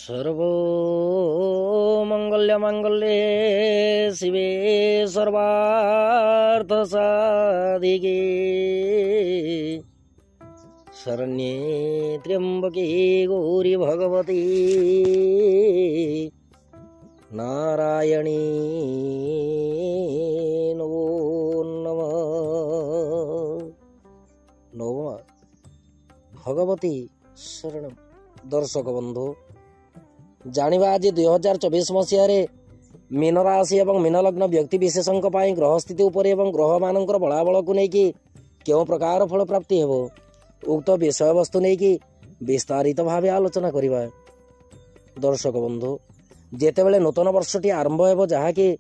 सर्वमङ्गल्यमाङ्गल्ये शिवे सर्वार्थसाधिके शरण्ये त्र्यम्बके गौरी भगवती नारायणी नमो नमः। नमः भगवती शरण। दर्शक बंधु जानिबा आज 2024 मसीह मीन राशि और मीन लग्न व्यक्ति विशेषों ग्रह स्थिति उपर एवं ग्रह मानकर बलाबल को लेकिन क्यों प्रकार फल प्राप्ति हेबो उक्त विषय वस्तु नहीं विस्तारित भाव आलोचना करिबा। दर्शक बंधु जेतेबेले नूतन वर्षटी आरंभ हेबो जहाँकि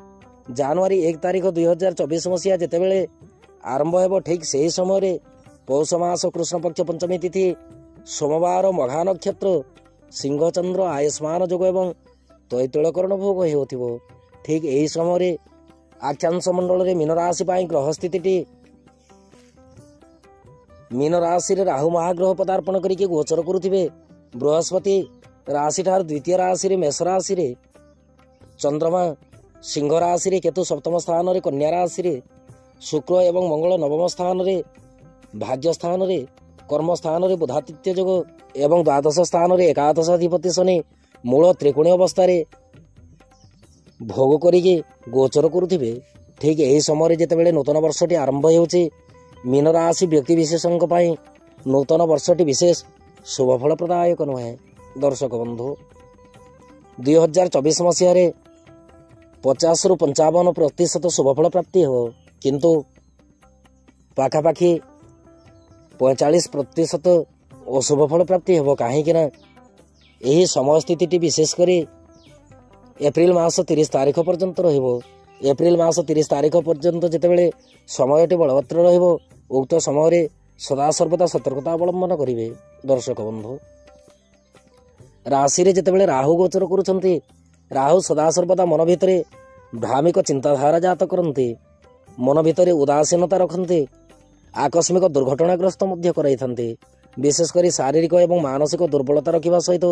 जनवरी 1 तारिख 2024 मसीहा जेतेबेले आरंभ हेबो ठीक सही समय पौष मास कृष्ण पक्ष पंचमी तिथि सोमवार मघा नक्षत्र सिंहचंद्र आयुष्मान जोग एवं तैतुलकरण भोग हेउथिबो। ठीक यही समय आख्यांश मंडल मीन राशि ग्रह स्थिति मीन राशि राहु महाग्रह पदार्पण करके गोचर करुथिबे। बृहस्पति राशि ठार द्वितीय राशि मेष राशि चंद्रमा सिंह राशि केतु सप्तम स्थान रे कन्या राशि शुक्र एवं मंगल नवम स्थान रे भाग्य स्थान रे कर्म स्थान रे बुधातिथ्य जोग एवं द्वादश स्थान रे एकादश अधिपति शनि मूल त्रिकोणीय अवस्था भोग करिके गोचर करुथिबे। ठीक यही समय जेतेबेले नूतन वर्षटी आरंभ हेउछि मीन राशि व्यक्ति विशेषों नूतन वर्षटी विशेष शुभफल प्रदायक नुहे। दर्शक बंधु 2024 मसीह 50 रु 55% शुभफल प्राप्ति हो किंतु पाखापाखि 45% अशुभ फल प्राप्ति हो। कहीं यही समय स्थिति विशेषकर एप्रिल मास 30 तारिख पर्यंत रहिबो। एप्रिल मास 30 तारिख पर्यंत जितेबेले समयटी बलवत्र रहिबो उक्त समय सदा सर्वदा सतर्कता अवलंबन करिवे। दर्शक बंधु राशि रे जितेबेले राहु गोचर करुछंती राहु सदा सर्वदा मन भितरे भ्रामिक चिंताधारा जात करंती मन भितरे उदासीनता रखंती आकस्मिक दुर्घटनाग्रस्त मध्य कराइथान्ते। विशेषकर शारीरिक एवं मानसिक दुर्बलता रखा सहित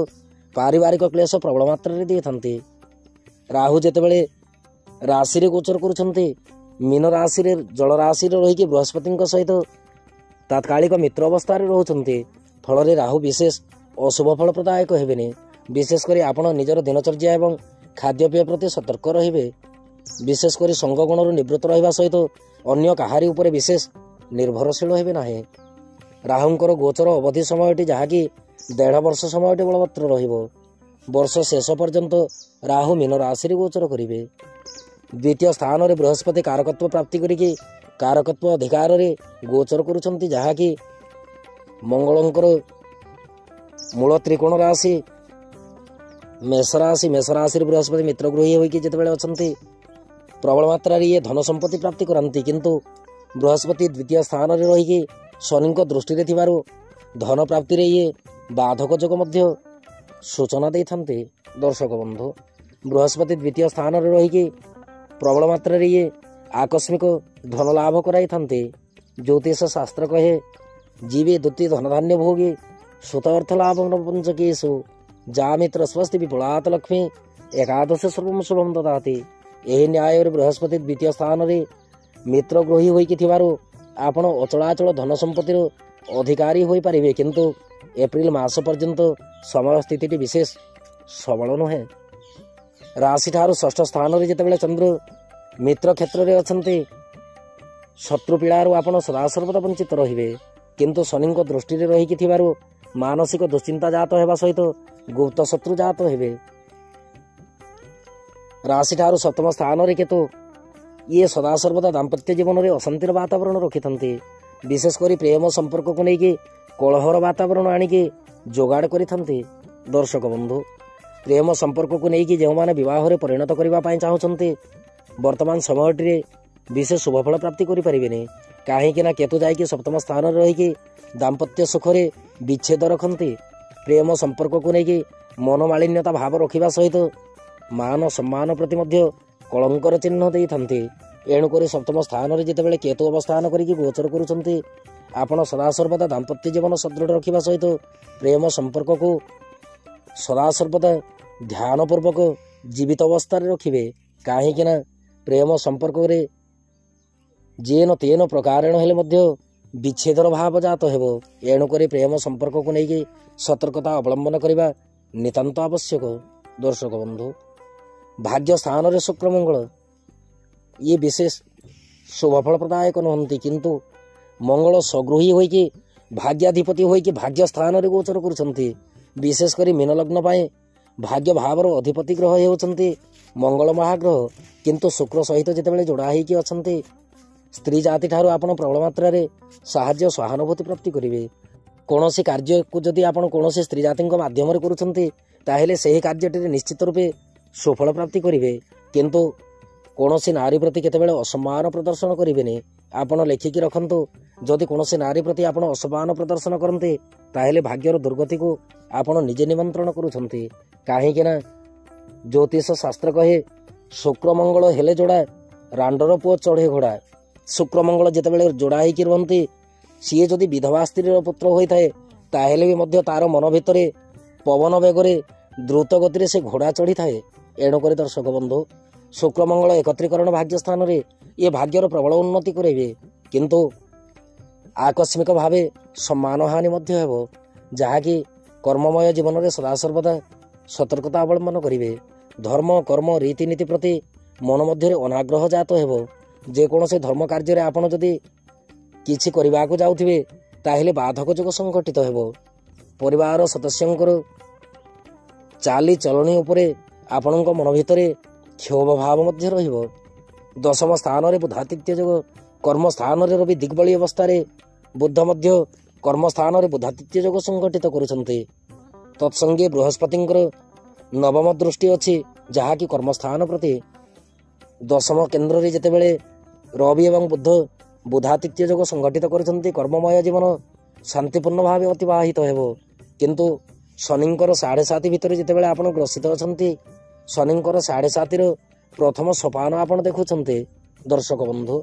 पारिवारिक क्लेश प्रबल मात्रा देते। राहु जितेबेले राशि रे गोचर करुछंती मीन राशि रे जल राशि रे रहिके बृहस्पति सहित तात्कालिक मित्र अवस्था रोचंती फल राहु विशेष अशुभ फल प्रदायक हेबेनी। विशेषकर आपण निजर दिनचर्या एवं खाद्यपेय प्रति सतर्क रहिबे। विशेषकर संग गुण निवृत्त रहिबा सहित अन्य काहारी उपरे विशेष निर्भरशील हेबे नाही। राहुंकर गोचर अवधि समयटी जहाँकि 1.5 वर्ष समयटी बलवत्र रहिबो। वर्ष शेष पर्यंत राहु मीन राशि गोचर करिवे। द्वितीय स्थान रे बृहस्पति कारकत्व प्राप्ति करिके कारकत्व अधिकार रे गोचर करुछंती जहाँकि मंगलंकर मूल त्रिकोण राशि मेष राशि बृहस्पति मित्र गृही होइके जेतेबेले अछंती प्रबल मात्रा रे धन संपत्ति प्राप्ति करंती किंतु बृहस्पति द्वितीय स्थान रे रहिके शनि दृष्टि थिबारु धन प्राप्ति रे ये बाधक जोग मध्य सूचना देथान्ते। दर्शक बंधु बृहस्पति द्वितीय स्थान रे रहिके प्रबल मात्रा रे ये आकस्मिक धन लाभ कराई थान्ते। ज्योतिष शास्त्र कहे जीवे द्वितीय धन धान्य भोगे सुत अर्थ लाभ पंचकेशु जामित्र स्वस्ति विपुलात लक्ष्मी एकादश सर्वम शुभम ददाति। यही न्याय बृहस्पति द्वितीय स्थान रे मित्र ग्रही होइके थिबारु आपण अचलाचल धन संपत्ति अधिकारी होई पारिबे किंतु एप्रिल मास पर्यंत समय स्थिति विशेष सबल नुहे। राशि ठारू षष्ठ स्थान रे जेतेबेले चंद्र मित्र क्षेत्र रे अछंती शत्रु पीड़ारू आपण सदा सर्वदा वंचित रहिबे किंतु शनि दृष्टि रे रहिके थिबारु मानसिक दुश्चिंता जात हेबा सहित गुप्त शत्रु जात हेबे। राशि ठारू सप्तम स्थान रे केतु ये सदा सर्वदा दाम्पत्य जीवन में अशांतिर वातावरण रखि था। विशेषकर प्रेम संपर्क को लेकिन कलहर वातावरण आणिके जोगाड़ करि थांती। दर्शक बंधु प्रेम संपर्क को लेकिन जो मैंने बह परिणत करने चाहते वर्तमान समय विशेष शुभफल प्राप्ति करें कहीं केतु जाकि सप्तम स्थान रहीकि दाम्पत्य सुखरे विच्छेद रखती। प्रेम संपर्क को लेकिन मनोमालिन्यता भाव रखा सहित मान सम्मान प्रति कलंकर चिन्ह दे था। एणुक सप्तम स्थान में जितेबाला केतु अवस्थान करके गोचर करुँच आपण सदासर्वदा दाम्पत्य जीवन सदृढ़ रखा सहित प्रेम संपर्क को सदासर्वदा ଧ୍ୟାନପୂର୍ବକ ଜୀବିତ ଅବସ୍ଥାରେ ରଖିବେ। କାହିଁକିନା ପ୍ରେମ ସମ୍ପର୍କରେ ଯେନ ତେନ ପ୍ରକାରେଣ ହେଲେ ମଧ୍ୟ ବିଚ୍ଛେଦର ଭାବ ଜାତ ହେବ। ଏଣୁକରି ପ୍ରେମ ସମ୍ପର୍କକୁ ନେଇକି ସତର୍କତା ଅବଲମ୍ବନ କରିବା ନିତାନ୍ତ ଆବଶ୍ୟକ। ଦର୍ଶକ ବନ୍ଧୁ, ଭାଗ୍ୟ ସ୍ଥାନରେ ଶୁକ୍ରମଙ୍ଗଳ ଇଏ ବିଶେଷ ଶୁଭଫଳ ପ୍ରଦାୟକ ନୁହନ୍ତି, କିନ୍ତୁ ମଙ୍ଗଳ ସ୍ୱଗୃହୀ ହୋଇକି ଭାଗ୍ୟାଧିପତି ହୋଇକି ଭାଗ୍ୟ ସ୍ଥାନରେ ଗୋଚର କରୁଛନ୍ତି। ବିଶେଷ କରି ମୀନ ଲଗ୍ନ ପାଇଁ ଭାଗ୍ୟ ଭାବର ଅଧିପତି ଗ୍ରହ ହେଉଛନ୍ତି ମଙ୍ଗଳ ମହାଗ୍ରହ। କିନ୍ତୁ ଶୁକ୍ର ସହିତ ଯେତେବେଳେ ଯୋଡ଼ା ହେଇକି ଅଛନ୍ତି, ସ୍ତ୍ରୀ ଜାତି ଠାରୁ ଆପଣ ପ୍ରବଳ ମାତ୍ରାରେ ସାହାଯ୍ୟ ସହାନୁଭୂତି ପ୍ରାପ୍ତି କରିବେ। କୌଣସି କାର୍ଯ୍ୟକୁ ଯଦି ଆପଣ କୌଣସି ସ୍ତ୍ରୀ ଜାତିଙ୍କ ମାଧ୍ୟମରେ କରୁଛନ୍ତି, ତାହେଲେ ସେହି କାର୍ଯ୍ୟଟିରେ ନିଶ୍ଚିତ ରୂପେ ସୁଫଳ ପ୍ରାପ୍ତି କରିବେ। କିନ୍ତୁ କୌଣସି ନାରୀ ପ୍ରତି କେତେବେଳେ ଅସମ୍ମାନ ପ୍ରଦର୍ଶନ କରିବେନି। ଆପଣ ଲେଖିକି ରଖନ୍ତୁ, ଯଦି କୌଣସି ନାରୀ ପ୍ରତି ଆପଣ ଅସମ୍ମାନ ପ୍ରଦର୍ଶନ କରନ୍ତି, ତାହେଲେ ଭାଗ୍ୟର ଦୁର୍ଗତିକୁ ଆପଣ ନିଜେ ନିମନ୍ତ୍ରଣ କରୁଛନ୍ତି। କାହିଁକି ନା ଜ୍ୟୋତିଷ ଶାସ୍ତ୍ର କହେ, ଶୁକ୍ରମଙ୍ଗଳ ହେଲେ ଯୋଡ଼ା ରାଣ୍ଡର ପୁଅ ଚଢ଼େ ଘୋଡ଼ା। ଶୁକ୍ରମଙ୍ଗଳ ଯେତେବେଳେ ଯୋଡ଼ା ହେଇକି ରୁହନ୍ତି, ସିଏ ଯଦି ବିଧବା ସ୍ତ୍ରୀର ପୁତ୍ର ହୋଇଥାଏ, ତାହେଲେ ବି ମଧ୍ୟ ତାର ମନ ଭିତରେ ପବନ ବେଗରେ ଦ୍ରୁତ ଗତିରେ ସେ ଘୋଡ଼ା ଚଢ଼ିଥାଏ। ଏଣୁକରି ଦର୍ଶକ ବନ୍ଧୁ, ଶୁକ୍ରମଙ୍ଗଳ ଏକତ୍ରୀକରଣ ଭାଗ୍ୟ ସ୍ଥାନରେ ଏ ଭାଗ୍ୟର ପ୍ରବଳ ଉନ୍ନତି କରିବେ। କିନ୍ତୁ ଆକସ୍ମିକ ଭାବେ ସମ୍ମାନହାନି ମଧ୍ୟ ହେବ, ଯାହାକି କର୍ମମୟ ଜୀବନରେ ସଦାସର୍ବଦା ସତର୍କତା ଅବଲମ୍ବନ କରିବେ। ଧର୍ମ କର୍ମ ରୀତିନୀତି ପ୍ରତି ମନ ମଧ୍ୟରେ ଅନାଗ୍ରହ ଜାତ ହେବ। ଯେକୌଣସି ଧର୍ମ କାର୍ଯ୍ୟରେ ଆପଣ ଯଦି କିଛି କରିବାକୁ ଯାଉଥିବେ, ତାହେଲେ ବାଧକ ଯୋଗ ସଂଘଟିତ ହେବ। ପରିବାର ସଦସ୍ୟଙ୍କର ଚାଲିଚଳଣି ଉପରେ ଆପଣଙ୍କ ମନ ଭିତରେ କ୍ଷୋଭ ଭାବ ମଧ୍ୟ ରହିବ। ଦଶମ ସ୍ଥାନରେ ବୁଧାତିଥ୍ୟ ଯୋଗ, କର୍ମସ୍ଥାନରେ ରବି ଦିଗ୍ବଳୀ ଅବସ୍ଥାରେ ବୁଧ ମଧ୍ୟ କର୍ମସ୍ଥାନରେ ବୁଧାତିଥ୍ୟ ଯୋଗ ସଂଘଟିତ କରୁଛନ୍ତି। ତତ୍ସଙ୍ଗେ ବୃହସ୍ପତିଙ୍କର ନବମ ଦୃଷ୍ଟି ଅଛି, ଯାହାକି କର୍ମସ୍ଥାନ ପ୍ରତି। ଦଶମ କେନ୍ଦ୍ରରେ ଯେତେବେଳେ ରବି ଏବଂ ବୁଧ ବୁଧାତିଥ୍ୟ ଯୋଗ ସଂଘଟିତ କରୁଛନ୍ତି, କର୍ମମୟ ଜୀବନ ଶାନ୍ତିପୂର୍ଣ୍ଣ ଭାବେ ଅତିବାହିତ ହେବ। କିନ୍ତୁ ଶନିଙ୍କର 7.5 ଭିତରେ ଯେତେବେଳେ ଆପଣ ଗ୍ରସିତ ଅଛନ୍ତି, ଶନିଙ୍କର 7.5ର ପ୍ରଥମ ସୋପାନ ଆପଣ ଦେଖୁଛନ୍ତି। ଦର୍ଶକ ବନ୍ଧୁ,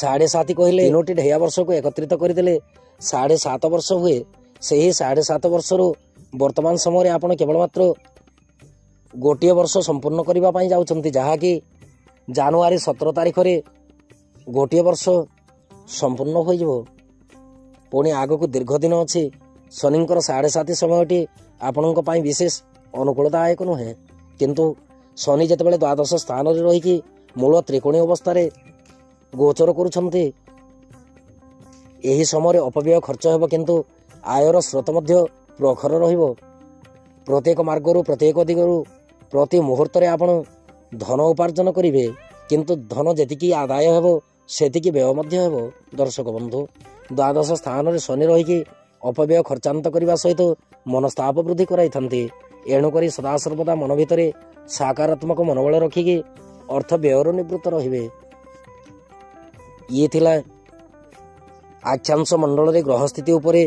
7.5 କହିଲେ 3ଟି ଢେୟା ବର୍ଷକୁ ଏକତ୍ରିତ କରିଦେଲେ 7.5 ବର୍ଷ ହୁଏ। ସେହି 7.5 ବର୍ଷରୁ ବର୍ତ୍ତମାନ ସମୟରେ ଆପଣ କେବଳ ମାତ୍ର ଗୋଟିଏ ବର୍ଷ ସମ୍ପୂର୍ଣ୍ଣ କରିବା ପାଇଁ ଯାଉଛନ୍ତି, ଯାହାକି ଜାନୁଆରୀ 17 ତାରିଖରେ ଗୋଟିଏ ବର୍ଷ ସମ୍ପୂର୍ଣ୍ଣ ହୋଇଯିବ। ପୁଣି ଆଗକୁ ଦୀର୍ଘ ଦିନ ଅଛି। ଶନିଙ୍କର 7.5 ସମୟଟି ଆପଣଙ୍କ ପାଇଁ ବିଶେଷ ଅନୁକୂଳଦାୟକ ନୁହେଁ। କିନ୍ତୁ ଶନି ଯେତେବେଳେ ଦ୍ୱାଦଶ ସ୍ଥାନରେ ରହିକି ମୂଳ ତ୍ରିକୋଣୀ ଅବସ୍ଥାରେ ଗୋଚର କରୁଛନ୍ତି, ଏହି ସମୟରେ ଅପବ୍ୟୟ ଖର୍ଚ୍ଚ ହେବ, କିନ୍ତୁ ଆୟର ସ୍ରୋତ ମଧ୍ୟ ପ୍ରଖର ରହିବ। ପ୍ରତ୍ୟେକ ମାର୍ଗରୁ ପ୍ରତ୍ୟେକ ଦିଗରୁ ପ୍ରତି ମୁହୂର୍ତ୍ତରେ ଆପଣ ଧନ ଉପାର୍ଜନ କରିବେ, କିନ୍ତୁ ଧନ ଯେତିକି ଆଦାୟ ହେବ ସେତିକି ବ୍ୟୟ ମଧ୍ୟ ହେବ। ଦର୍ଶକ ବନ୍ଧୁ, ଦ୍ୱାଦଶ ସ୍ଥାନରେ ଶନି ରହିକି ଅପବ୍ୟୟ ଖର୍ଚ୍ଚାନ୍ତ କରିବା ସହିତ ମନସ୍ତାପ ବୃଦ୍ଧି କରାଇଥାନ୍ତି। ଏଣୁକରି ସଦାସର୍ବଦା ମନ ଭିତରେ ସକାରାତ୍ମକ ମନୋବଳ ରଖିକି ଅର୍ଥ ବ୍ୟୟରୁ ନିବୃତ୍ତ ରହିବେ। ଇଏ ଥିଲା ଆକ୍ଷାଂଶ ମଣ୍ଡଳରେ ଗ୍ରହ ସ୍ଥିତି ଉପରେ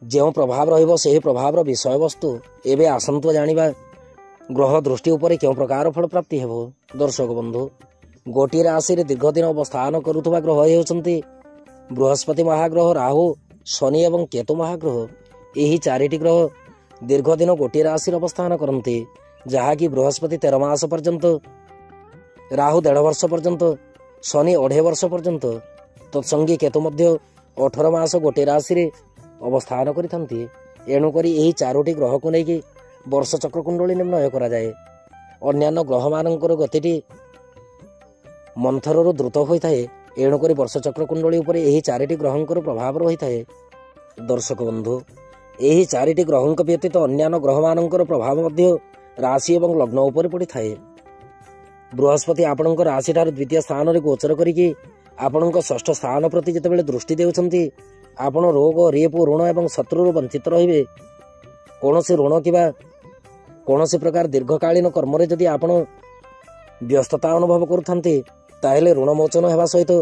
ଯେଉଁ ପ୍ରଭାବ ରହିବ, ସେହି ପ୍ରଭାବର ବିଷୟବସ୍ତୁ। ଏବେ ଆସନ୍ତୁ ଜାଣିବା ଗ୍ରହ ଦୃଷ୍ଟି ଉପରେ କେଉଁ ପ୍ରକାର ଫଳ ପ୍ରାପ୍ତି ହେବ। ଦର୍ଶକ ବନ୍ଧୁ, ଗୋଟିଏ ରାଶିରେ ଦୀର୍ଘଦିନ ଅବସ୍ଥାନ କରୁଥିବା ଗ୍ରହ ହେଉଛନ୍ତି ବୃହସ୍ପତି ମହାଗ୍ରହ, ରାହୁ, ଶନି ଏବଂ କେତୁ ମହାଗ୍ରହ। ଏହି 4ଟି ଗ୍ରହ ଦୀର୍ଘଦିନ ଗୋଟିଏ ରାଶିରେ ଅବସ୍ଥାନ କରନ୍ତି, ଯାହାକି ବୃହସ୍ପତି 13 ମାସ ପର୍ଯ୍ୟନ୍ତ, ରାହୁ 1.5 ବର୍ଷ ପର୍ଯ୍ୟନ୍ତ, ଶନି 2.5 ବର୍ଷ ପର୍ଯ୍ୟନ୍ତ, ତତ୍ସଙ୍ଗୀ କେତୁ ମଧ୍ୟ 18 ମାସ ଗୋଟିଏ ରାଶିରେ ଅବସ୍ଥାନ କରିଥାନ୍ତି। ଏଣୁକରି ଏହି 4ଟି ଗ୍ରହକୁ ନେଇକି ବର୍ଷ ଚକ୍ର କୁଣ୍ଡଳୀ ନିର୍ଣ୍ଣୟ କରାଯାଏ। ଅନ୍ୟାନ୍ୟ ଗ୍ରହମାନଙ୍କର ଗତିଟି ମନ୍ଥରରୁ ଦ୍ରୁତ ହୋଇଥାଏ। ଏଣୁକରି ବର୍ଷ ଚକ୍ର କୁଣ୍ଡଳୀ ଉପରେ ଏହି 4ଟି ଗ୍ରହଙ୍କର ପ୍ରଭାବ ରହିଥାଏ। ଦର୍ଶକ ବନ୍ଧୁ, ଏହି 4ଟି ଗ୍ରହଙ୍କ ବ୍ୟତୀତ ଅନ୍ୟାନ୍ୟ ଗ୍ରହମାନଙ୍କର ପ୍ରଭାବ ମଧ୍ୟ ରାଶି ଏବଂ ଲଗ୍ନ ଉପରେ ପଡ଼ିଥାଏ। ବୃହସ୍ପତି ଆପଣଙ୍କ ରାଶିଠାରୁ ଦ୍ୱିତୀୟ ସ୍ଥାନରେ ଗୋଚର କରିକି ଆପଣଙ୍କ ଷଷ୍ଠ ସ୍ଥାନ ପ୍ରତି ଯେତେବେଳେ ଦୃଷ୍ଟି ଦେଉଛନ୍ତି, ଆପଣ ରୋଗ, ରେପ, ଋଣ ଏବଂ ଶତ୍ରୁରୁ ବଞ୍ଚିତ ରହିବେ। କୌଣସି ଋଣ କିମ୍ବା କୌଣସି ପ୍ରକାର ଦୀର୍ଘକାଳୀନ କର୍ମରେ ଯଦି ଆପଣ ବ୍ୟସ୍ତତା ଅନୁଭବ କରୁଥାନ୍ତି, ତାହେଲେ ଋଣ ମୋଚନ ହେବା ସହିତ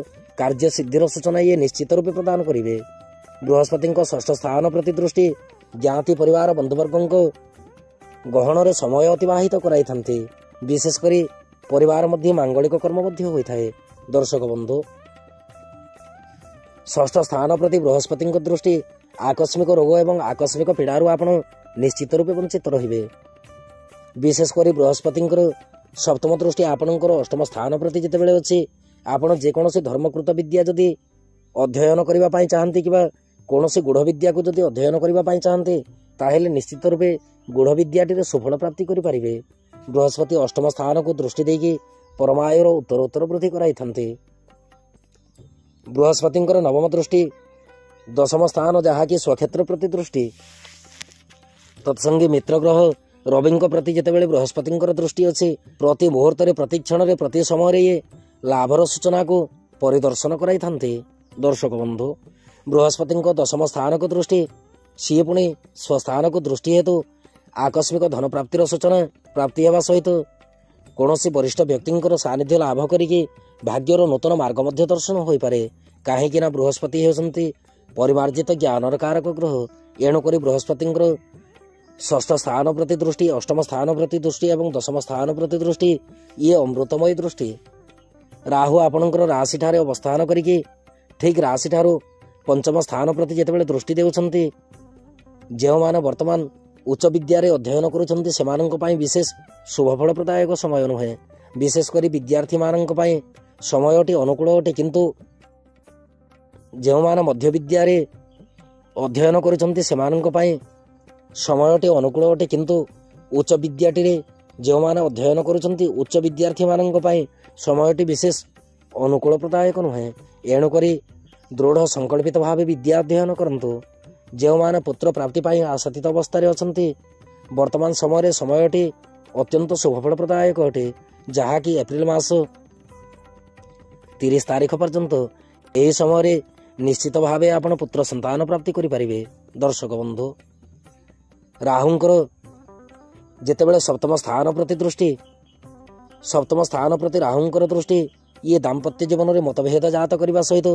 କାର୍ଯ୍ୟ ସିଦ୍ଧିର ସୂଚନା ଇଏ ନିଶ୍ଚିତ ରୂପେ ପ୍ରଦାନ କରିବେ। ବୃହସ୍ପତିଙ୍କ ଷଷ୍ଠ ସ୍ଥାନ ପ୍ରତି ଦୃଷ୍ଟି ଜ୍ଞାତି ପରିବାର ବନ୍ଧୁବର୍ଗଙ୍କ ଗହଣରେ ସମୟ ଅତିବାହିତ କରାଇଥାନ୍ତି। ବିଶେଷ କରି ପରିବାର ମଧ୍ୟ ମାଙ୍ଗଳିକ କର୍ମ ମଧ୍ୟ ହୋଇଥାଏ। ଦର୍ଶକ ବନ୍ଧୁ, ଷଷ୍ଠ ସ୍ଥାନ ପ୍ରତି ବୃହସ୍ପତିଙ୍କ ଦୃଷ୍ଟି ଆକସ୍ମିକ ରୋଗ ଏବଂ ଆକସ୍ମିକ ପୀଡ଼ାରୁ ଆପଣ ନିଶ୍ଚିତ ରୂପେ ବଞ୍ଚିତ ରହିବେ। ବିଶେଷ କରି ବୃହସ୍ପତିଙ୍କର ସପ୍ତମ ଦୃଷ୍ଟି ଆପଣଙ୍କର ଅଷ୍ଟମ ସ୍ଥାନ ପ୍ରତି ଯେତେବେଳେ ଅଛି, ଆପଣ ଯେକୌଣସି ଧର୍ମକୃତ ବିଦ୍ୟା ଯଦି ଅଧ୍ୟୟନ କରିବା ପାଇଁ ଚାହାନ୍ତି କିମ୍ବା କୌଣସି ଗୂଢ଼ ବିଦ୍ୟାକୁ ଯଦି ଅଧ୍ୟୟନ କରିବା ପାଇଁ ଚାହାନ୍ତି, ତାହେଲେ ନିଶ୍ଚିତ ରୂପେ ଗୂଢ଼ ବିଦ୍ୟାଟିରେ ସୁଫଳ ପ୍ରାପ୍ତି କରିପାରିବେ। ବୃହସ୍ପତି ଅଷ୍ଟମ ସ୍ଥାନକୁ ଦୃଷ୍ଟି ଦେଇକି ପରମାୟୁର ଉତ୍ତରୋତ୍ତର ବୃଦ୍ଧି କରାଇଥାନ୍ତି। ବୃହସ୍ପତିଙ୍କର ନବମ ଦୃଷ୍ଟି ଦଶମ ସ୍ଥାନ, ଯାହାକି ସ୍ୱକ୍ଷେତ୍ର ପ୍ରତି ଦୃଷ୍ଟି। ତତ୍ସଙ୍ଗୀ ମିତ୍ର ଗ୍ରହ ରବିଙ୍କ ପ୍ରତି ଯେତେବେଳେ ବୃହସ୍ପତିଙ୍କର ଦୃଷ୍ଟି ଅଛି, ପ୍ରତି ମୁହୂର୍ତ୍ତରେ, ପ୍ରତି କ୍ଷଣରେ, ପ୍ରତି ସମୟରେ ଇଏ ଲାଭର ସୂଚନାକୁ ପରିଦର୍ଶନ କରାଇଥାନ୍ତି। ଦର୍ଶକ ବନ୍ଧୁ, ବୃହସ୍ପତିଙ୍କ ଦଶମ ସ୍ଥାନକୁ ଦୃଷ୍ଟି, ସିଏ ପୁଣି ସ୍ୱସ୍ଥାନକୁ ଦୃଷ୍ଟି ହେତୁ ଆକସ୍ମିକ ଧନ ପ୍ରାପ୍ତିର ସୂଚନା ପ୍ରାପ୍ତି ହେବା ସହିତ କୌଣସି ବରିଷ୍ଠ ବ୍ୟକ୍ତିଙ୍କର ସାନ୍ନିଧ୍ୟ ଲାଭ କରିକି ଭାଗ୍ୟର ନୂତନ ମାର୍ଗ ମଧ୍ୟ ଦର୍ଶନ ହୋଇପାରେ। କାହିଁକି ନା ବୃହସ୍ପତି ହେଉଛନ୍ତି ପରିମାର୍ଜିତ ଜ୍ଞାନର କାରକ ଗ୍ରହ। ଏଣୁକରି ବୃହସ୍ପତିଙ୍କର ଷଷ୍ଠ ସ୍ଥାନ ପ୍ରତି ଦୃଷ୍ଟି, ଅଷ୍ଟମ ସ୍ଥାନ ପ୍ରତି ଦୃଷ୍ଟି ଏବଂ ଦଶମ ସ୍ଥାନ ପ୍ରତି ଦୃଷ୍ଟି, ଇଏ ଅମୃତମୟୀ ଦୃଷ୍ଟି। ରାହୁ ଆପଣଙ୍କର ରାଶିଠାରେ ଅବସ୍ଥାନ କରିକି ଠିକ୍ ରାଶିଠାରୁ ପଞ୍ଚମ ସ୍ଥାନ ପ୍ରତି ଯେତେବେଳେ ଦୃଷ୍ଟି ଦେଉଛନ୍ତି, ଯେଉଁମାନେ ବର୍ତ୍ତମାନ ଉଚ୍ଚ ବିଦ୍ୟାରେ ଅଧ୍ୟୟନ କରୁଛନ୍ତି ସେମାନଙ୍କ ପାଇଁ ବିଶେଷ ଶୁଭଫଳପ୍ରଦାୟକ ସମୟ ନୁହେଁ। ବିଶେଷ କରି ବିଦ୍ୟାର୍ଥୀମାନଙ୍କ ପାଇଁ ସମୟଟି ଅନୁକୂଳ ଅଟେ, କିନ୍ତୁ ଯେଉଁମାନେ ମଧ୍ୟବିଦ୍ୟାରେ ଅଧ୍ୟୟନ କରୁଛନ୍ତି ସେମାନଙ୍କ ପାଇଁ ସମୟଟି ଅନୁକୂଳ ଅଟେ, କିନ୍ତୁ ଉଚ୍ଚ ବିଦ୍ୟାଟିରେ ଯେଉଁମାନେ ଅଧ୍ୟୟନ କରୁଛନ୍ତି ଉଚ୍ଚ ବିଦ୍ୟାର୍ଥୀମାନଙ୍କ ପାଇଁ ସମୟଟି ବିଶେଷ ଅନୁକୂଳପ୍ରଦାୟକ ନୁହେଁ। ଏଣୁକରି ଦୃଢ଼ ସଂକଳ୍ପିତ ଭାବେ ବିଦ୍ୟା ଅଧ୍ୟୟନ କରନ୍ତୁ। ଯେଉଁମାନେ ପୁତ୍ର ପ୍ରାପ୍ତି ପାଇଁ ଆଶାତୀତ ଅବସ୍ଥାରେ ଅଛନ୍ତି, ବର୍ତ୍ତମାନ ସମୟରେ ସମୟଟି ଅତ୍ୟନ୍ତ ଶୁଭଫଳପ୍ରଦାୟକ ଅଟେ, ଯାହାକି ଏପ୍ରିଲ ମାସ 30 ତାରିଖ ପର୍ଯ୍ୟନ୍ତ ଏହି ସମୟରେ ନିଶ୍ଚିତ ଭାବେ ଆପଣ ପୁତ୍ର ସନ୍ତାନ ପ୍ରାପ୍ତି କରିପାରିବେ। ଦର୍ଶକ ବନ୍ଧୁ, ରାହୁଙ୍କର ଯେତେବେଳେ ସପ୍ତମ ସ୍ଥାନ ପ୍ରତି ଦୃଷ୍ଟି, ସପ୍ତମ ସ୍ଥାନ ପ୍ରତି ରାହୁଙ୍କର ଦୃଷ୍ଟି, ଇଏ ଦାମ୍ପତ୍ୟ ଜୀବନରେ ମତଭେଦ ଜାତ କରିବା ସହିତ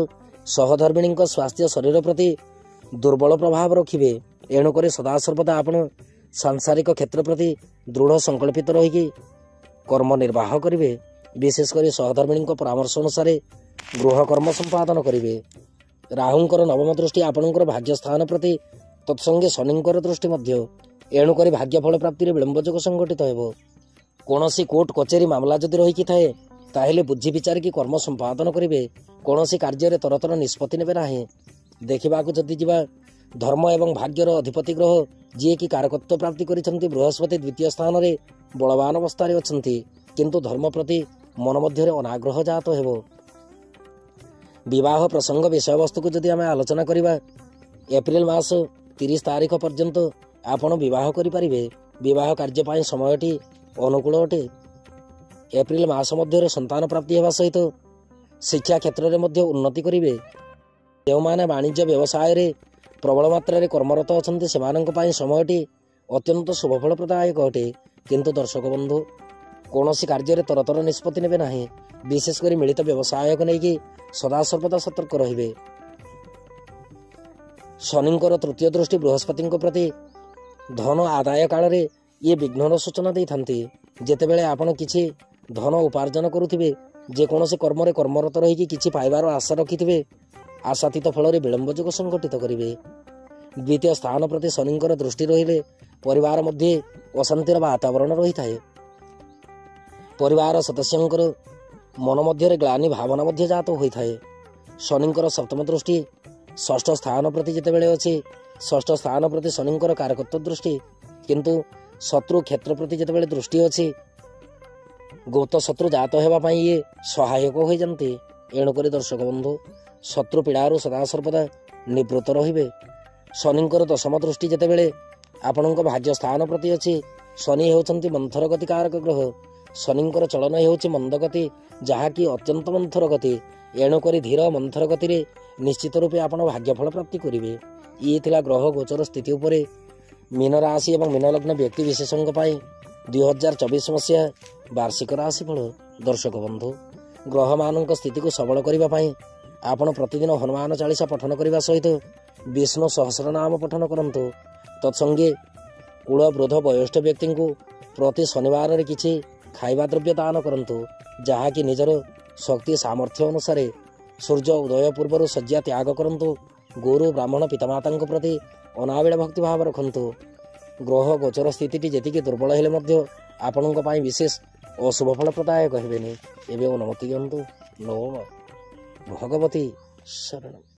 ସହଧର୍ମିଣୀଙ୍କ ସ୍ୱାସ୍ଥ୍ୟ ଶରୀର ପ୍ରତି ଦୁର୍ବଳ ପ୍ରଭାବ ରଖିବେ। ଏଣୁକରି ସଦାସର୍ବଦା ଆପଣ ସାଂସାରିକ କ୍ଷେତ୍ର ପ୍ରତି ଦୃଢ଼ ସଂକଳ୍ପିତ ରହିକି କର୍ମ ନିର୍ବାହ କରିବେ। ବିଶେଷ କରି ସହଧର୍ମିଣୀଙ୍କ ପରାମର୍ଶ ଅନୁସାରେ ଗୃହ କର୍ମ ସମ୍ପାଦନ କରିବେ। ରାହୁଙ୍କର ନବମ ଦୃଷ୍ଟି ଆପଣଙ୍କର ଭାଗ୍ୟସ୍ଥାନ ପ୍ରତି, ତତ୍ସଙ୍ଗେ ଶନିଙ୍କର ଦୃଷ୍ଟି ମଧ୍ୟ। ଏଣୁକରି ଭାଗ୍ୟଫଳ ପ୍ରାପ୍ତିରେ ବିଳମ୍ବ ଯୋଗ ସଂଘଟିତ ହେବ। କୌଣସି କୋର୍ଟ କଚେରୀ ମାମଲା ଯଦି ରହିକି ଥାଏ, ତାହେଲେ ବୁଝି ବିଚାରିକି କର୍ମ ସମ୍ପାଦନ କରିବେ। କୌଣସି କାର୍ଯ୍ୟରେ ତରତର ନିଷ୍ପତ୍ତି ନେବେ ନାହିଁ। ଦେଖିବାକୁ ଯଦି ଯିବା, ଧର୍ମ ଏବଂ ଭାଗ୍ୟର ଅଧିପତି ଗ୍ରହ ଯିଏକି କାରକତ୍ୱ ପ୍ରାପ୍ତି କରିଛନ୍ତି ବୃହସ୍ପତି ଦ୍ୱିତୀୟ ସ୍ଥାନରେ ବଳବାନ ଅବସ୍ଥାରେ ଅଛନ୍ତି, କିନ୍ତୁ ଧର୍ମ ପ୍ରତି ମନ ମଧ୍ୟରେ ଅନାଗ୍ରହ ଜାତ ହେବ। ବିବାହ ପ୍ରସଙ୍ଗ ବିଷୟବସ୍ତୁକୁ ଯଦି ଆମେ ଆଲୋଚନା କରିବା, ଏପ୍ରିଲ ମାସ 30 ତାରିଖ ପର୍ଯ୍ୟନ୍ତ ଆପଣ ବିବାହ କରିପାରିବେ। ବିବାହ କାର୍ଯ୍ୟ ପାଇଁ ସମୟଟି ଅନୁକୂଳ ଅଟେ। ଏପ୍ରିଲ ମାସ ମଧ୍ୟରେ ସନ୍ତାନ ପ୍ରାପ୍ତି ହେବା ସହିତ ଶିକ୍ଷା କ୍ଷେତ୍ରରେ ମଧ୍ୟ ଉନ୍ନତି କରିବେ। ଯେଉଁମାନେ ବାଣିଜ୍ୟ ବ୍ୟବସାୟରେ ପ୍ରବଳ ମାତ୍ରାରେ କର୍ମରତ ଅଛନ୍ତି ସେମାନଙ୍କ ପାଇଁ ସମୟଟି ଅତ୍ୟନ୍ତ ଶୁଭଫଳପ୍ରଦାୟକ ଅଟେ। କିନ୍ତୁ ଦର୍ଶକ ବନ୍ଧୁ, କୌଣସି କାର୍ଯ୍ୟରେ ତରତର ନିଷ୍ପତ୍ତି ନେବେ ନାହିଁ। ବିଶେଷ କରି ମିଳିତ ବ୍ୟବସାୟକୁ ନେଇକି ସଦାସର୍ବଦା ସତର୍କ ରହିବେ। ଶନିଙ୍କର ତୃତୀୟ ଦୃଷ୍ଟି ବୃହସ୍ପତିଙ୍କ ପ୍ରତି ଧନ ଆଦାୟ କାଳରେ ଇଏ ବିଘ୍ନର ସୂଚନା ଦେଇଥାନ୍ତି। ଯେତେବେଳେ ଆପଣ କିଛି ଧନ ଉପାର୍ଜନ କରୁଥିବେ, ଯେକୌଣସି କର୍ମରେ କର୍ମରତ ରହିକି କିଛି ପାଇବାର ଆଶା ରଖିଥିବେ, ଆଶାତୀତ ଫଳରେ ବିଳମ୍ବ ଯୋଗ ସଂଘଟିତ କରିବେ। ଦ୍ୱିତୀୟ ସ୍ଥାନ ପ୍ରତି ଶନିଙ୍କର ଦୃଷ୍ଟି ରହିଲେ ପରିବାର ମଧ୍ୟରେ ଅଶାନ୍ତିର ବାତାବରଣ ରହିଥାଏ। ପରିବାର ସଦସ୍ୟଙ୍କର ମନ ମଧ୍ୟରେ ଗ୍ଳାନି ଭାବନା ମଧ୍ୟ ଜାତ ହୋଇଥାଏ। ଶନିଙ୍କର ସପ୍ତମ ଦୃଷ୍ଟି ଷଷ୍ଠ ସ୍ଥାନ ପ୍ରତି ଯେତେବେଳେ ଅଛି, ଷଷ୍ଠ ସ୍ଥାନ ପ୍ରତି ଶନିଙ୍କର କାରକତ୍ୱ ଦୃଷ୍ଟି, କିନ୍ତୁ ଶତ୍ରୁ କ୍ଷେତ୍ର ପ୍ରତି ଯେତେବେଳେ ଦୃଷ୍ଟି ଅଛି, ଗୁପ୍ତ ଶତ୍ରୁ ଜାତ ହେବା ପାଇଁ ଇଏ ସହାୟକ ହୋଇଯାନ୍ତି। ଏଣୁକରି ଦର୍ଶକ ବନ୍ଧୁ, ଶତ୍ରୁ ପୀଡ଼ାରୁ ସଦାସର୍ବଦା ନିବୃତ୍ତ ରହିବେ। ଶନିଙ୍କର ଦଶମ ଦୃଷ୍ଟି ଯେତେବେଳେ ଆପଣଙ୍କ ଭାଗ୍ୟ ସ୍ଥାନ ପ୍ରତି ଅଛି, ଶନି ହେଉଛନ୍ତି ମନ୍ଥର ଗତି କାରକ ଗ୍ରହ। ଶନିଙ୍କର ଚଳନ ହେଉଛି ମନ୍ଦଗତି, ଯାହାକି ଅତ୍ୟନ୍ତ ମନ୍ଥର ଗତି। ଏଣୁକରି ଧୀର ମନ୍ଥର ଗତିରେ ନିଶ୍ଚିତ ରୂପେ ଆପଣ ଭାଗ୍ୟଫଳ ପ୍ରାପ୍ତି କରିବେ। ଇଏ ଥିଲା ଗ୍ରହ ଗୋଚର ସ୍ଥିତି ଉପରେ ମୀନ ରାଶି ଏବଂ ମୀନ ଲଗ୍ନ ବ୍ୟକ୍ତି ବିଶେଷଙ୍କ ପାଇଁ 2024 ମସିହା ବାର୍ଷିକ ରାଶିଫଳ। ଦର୍ଶକ ବନ୍ଧୁ, ଗ୍ରହମାନଙ୍କ ସ୍ଥିତିକୁ ସବଳ କରିବା ପାଇଁ ଆପଣ ପ୍ରତିଦିନ ହନୁମାନ ଚାଳିଶା ପଠନ କରିବା ସହିତ ବିଷ୍ଣୁ ସହସ୍ରନାମ ପଠନ କରନ୍ତୁ। ତତ୍ସଙ୍ଗେ କୂଳ ବୃଦ୍ଧ ବୟୋଷ୍ଠ ବ୍ୟକ୍ତିଙ୍କୁ ପ୍ରତି ଶନିବାରରେ କିଛି ଖାଇବା ଦ୍ରବ୍ୟ ଦାନ କରନ୍ତୁ, ଯାହାକି ନିଜର ଶକ୍ତି ସାମର୍ଥ୍ୟ ଅନୁସାରେ ସୂର୍ଯ୍ୟ ଉଦୟ ପୂର୍ବରୁ ଶଯ୍ୟା ତ୍ୟାଗ କରନ୍ତୁ। ଗୁରୁ ବ୍ରାହ୍ମଣ ପିତାମାତାଙ୍କ ପ୍ରତି ଅନାବିଳ ଭକ୍ତିଭାବ ରଖନ୍ତୁ। ଗ୍ରହ ଗୋଚର ସ୍ଥିତିଟି ଯେତିକି ଦୁର୍ବଳ ହେଲେ ମଧ୍ୟ ଆପଣଙ୍କ ପାଇଁ ବିଶେଷ ଅଶୁଭ ଫଳପ୍ରଦାୟକ ହେବେନି। ଏବେ ଅନୁମତି ଦିଅନ୍ତୁ। ନମଃ ଭଗବତୀ ଶରଣ।